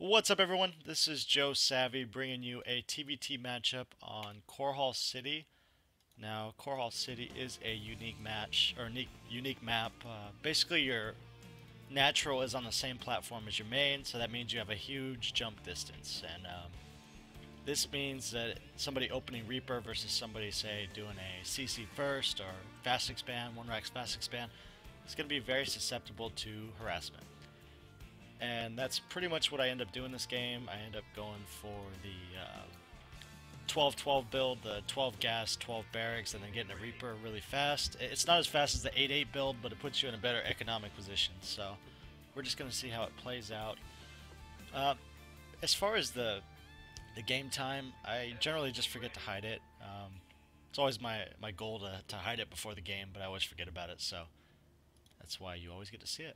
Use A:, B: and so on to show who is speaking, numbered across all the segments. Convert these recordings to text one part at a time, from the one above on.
A: What's up, everyone? This is JOESAVY bringing you a TvT matchup on Core Hall City. Now, Core Hall City is a unique match or unique map. Basically, your natural is on the same platform as your main, so that means you have a huge jump distance. And this means that somebody opening Reaper versus somebody, say, doing a CC first or fast expand, one racks fast expand, is going to be very susceptible to harassment. And that's pretty much what I end up doing this game. I end up going for the 12-12 build, the 12 gas, 12 barracks, and then getting a Reaper really fast. It's not as fast as the 8-8 build, but it puts you in a better economic position. So we're just going to see how it plays out. As far as the game time, I generally just forget to hide it. It's always my goal to hide it before the game, but I always forget about it, so that's why you always get to see it.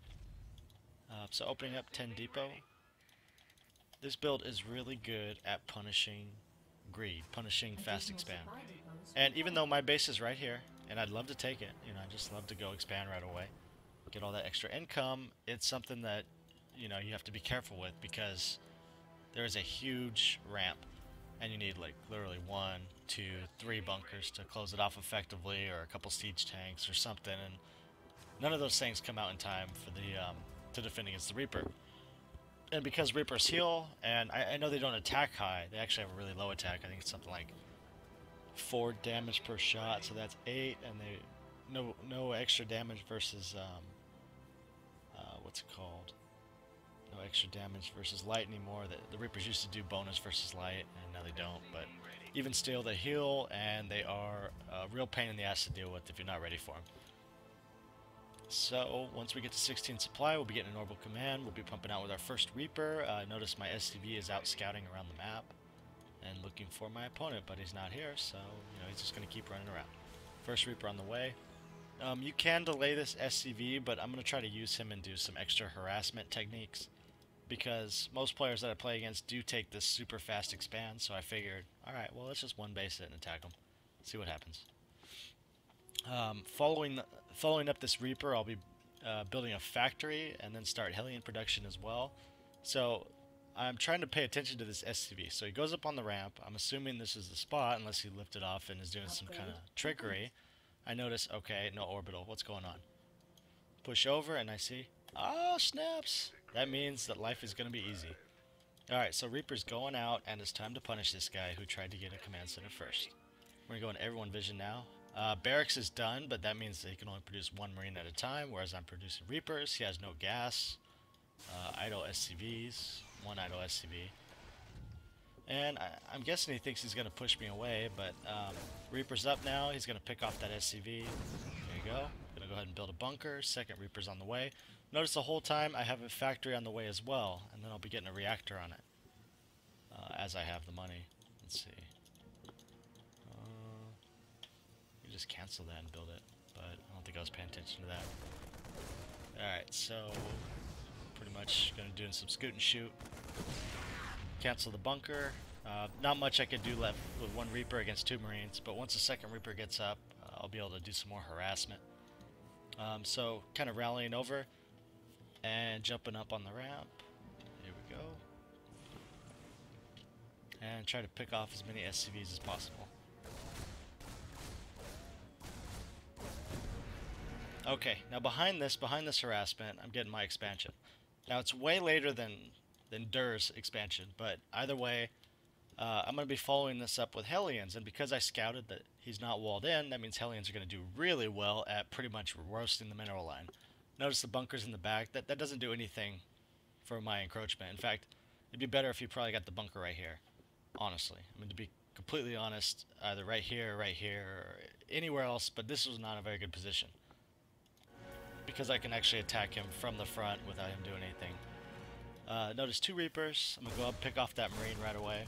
A: So opening up 10 Depot. This build is really good at punishing greed, punishing fast expand. And even though my base is right here, and I'd love to take it, I just love to go expand right away, get all that extra income, it's something that, you have to be careful with because there is a huge ramp and you need like literally 1, 2, 3 bunkers to close it off effectively, or a couple siege tanks or something, and none of those things come out in time for the to defend against the Reaper. And because Reapers heal, and I know they don't attack high, they actually have a really low attack. I think it's something like 4 damage per shot, so that's 8, and they no extra damage versus what's it called? No extra damage versus light anymore. The Reapers used to do bonus versus light, and now they don't. But even still, they heal, and they are a real pain in the ass to deal with if you're not ready for them. So, once we get to 16 supply, we'll be getting an orbital command. We'll be pumping out with our first Reaper. Notice my SCV is out scouting around the map and looking for my opponent, but he's not here, so, he's just going to keep running around. First Reaper on the way. You can delay this SCV, but I'm going to try to use him and do some extra harassment techniques, because most players that I play against do take this super fast expand, so I figured, alright, well, let's just one base it and attack him. See what happens. Following up this Reaper, I'll be building a factory and then start Hellion production as well. So I'm trying to pay attention to this SCV. So he goes up on the ramp. I'm assuming this is the spot, unless he lifted off and is doing some kind of trickery. I notice, okay, no orbital. What's going on? Push over and I see, oh, snaps! That means that life is going to be easy. Alright, so Reaper's going out, and it's time to punish this guy who tried to get a command center first. We're going to go into everyone vision now. Barracks is done, but that means that he can only produce 1 Marine at a time, whereas I'm producing Reapers. He has no gas, idle SCVs, 1 idle SCV. And I'm guessing he thinks he's going to push me away, but Reaper's up now. He's going to pick off that SCV. There you go. Going to go ahead and build a bunker. Second Reaper's on the way. Notice the whole time I have a factory on the way as well, and then I'll be getting a reactor on it as I have the money. Let's see. Just cancel that and build it, but I don't think I was paying attention to that. Alright, so pretty much gonna do some scoot and shoot. Cancel the bunker. Not much I can do left with 1 Reaper against 2 Marines, but once the second Reaper gets up, I'll be able to do some more harassment. So kind of rallying over and jumping up on the ramp. Here we go. And try to pick off as many SCVs as possible. Okay, now behind this harassment, I'm getting my expansion. Now it's way later than Dur's expansion, but either way, I'm going to be following this up with Hellions, and because I scouted that he's not walled in, that means Hellions are going to do really well at pretty much roasting the mineral line. Notice the bunkers in the back. That doesn't do anything for my encroachment. In fact, it'd be better if you probably got the bunker right here, honestly. I mean, to be completely honest, either right here, or anywhere else, but this was not a very good position, because I can actually attack him from the front without him doing anything. Notice 2 Reapers. I'm going to go up, pick off that Marine right away.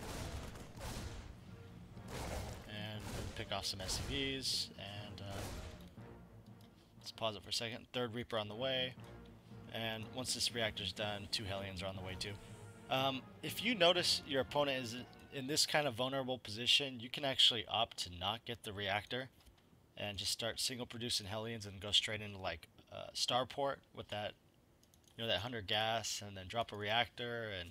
A: And pick off some SCVs. And let's pause it for a second. 3rd Reaper on the way. And once this reactor's done, 2 Hellions are on the way too. If you notice your opponent is in this kind of vulnerable position, you can actually opt to not get the reactor and just start single producing Hellions and go straight into like Starport with that, that 100 gas, and then drop a reactor and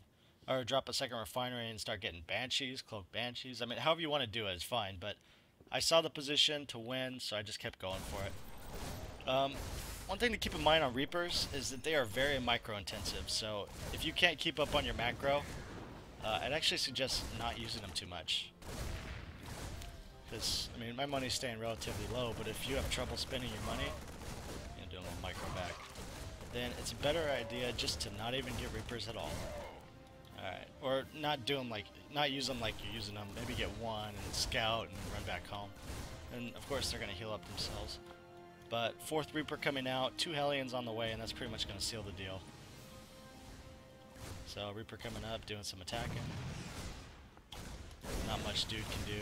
A: or drop a second refinery and start getting banshees, cloak banshees. I mean, however you want to do it is fine, but I saw the position to win, so I just kept going for it. One thing to keep in mind on Reapers is that they are very micro intensive, so if you can't keep up on your macro, I'd actually suggest not using them too much. Because, I mean, my money's staying relatively low, but if you have trouble spending your money, you know, doing a little micro back, then it's a better idea just to not even get Reapers at all. Alright, or not do them like, not use them like you're using them. Maybe get one and scout and run back home. And of course they're going to heal up themselves. But 4th Reaper coming out, 2 Hellions on the way, and that's pretty much going to seal the deal. So Reaper coming up, doing some attacking. Not much dude can do.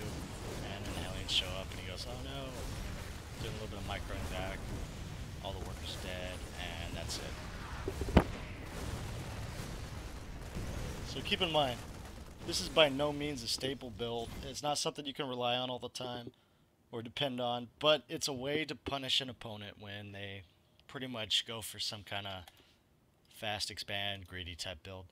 A: And then the Hellions show up and he goes, oh no. Doing a little bit of microing back. All the workers dead, and that's it. So keep in mind, this is by no means a stable build. It's not something you can rely on all the time or depend on, but it's a way to punish an opponent when they pretty much go for some kind of fast expand, greedy type build.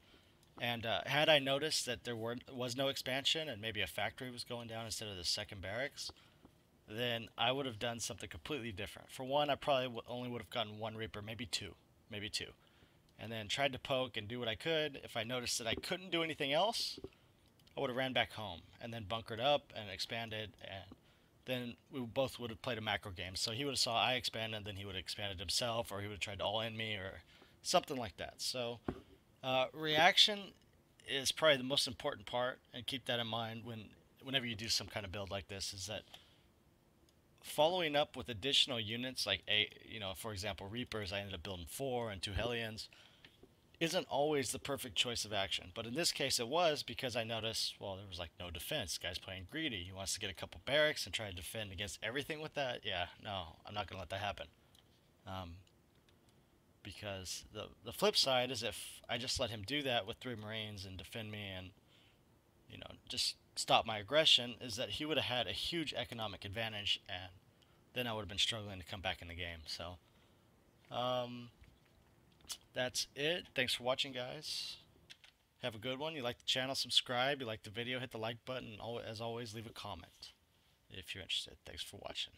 A: And had I noticed that there was no expansion and maybe a factory was going down instead of the second barracks, then I would have done something completely different. For one, I probably only would have gotten 1 Reaper, maybe two. And then tried to poke and do what I could. If I noticed that I couldn't do anything else, I would have ran back home and then bunkered up and expanded, and then we both would have played a macro game. So he would have saw I expanded, then he would have expanded himself, or he would have tried to all-in me, or something like that. So reaction is probably the most important part, and keep that in mind whenever you do some kind of build like this, is that following up with additional units, like for example, Reapers, I ended up building 4 and 2 Hellions, isn't always the perfect choice of action. But in this case it was, because I noticed, well, there was like no defense. Guy's playing greedy. He wants to get a couple barracks and try to defend against everything with that. Yeah, no, I'm not going to let that happen. Because the flip side is, if I just let him do that with 3 Marines and defend me and, just stop my aggression, is that he would have had a huge economic advantage, and then I would have been struggling to come back in the game. So, that's it. Thanks for watching, guys. Have a good one. You like the channel, subscribe. You like the video, hit the like button. As always, leave a comment if you're interested. Thanks for watching.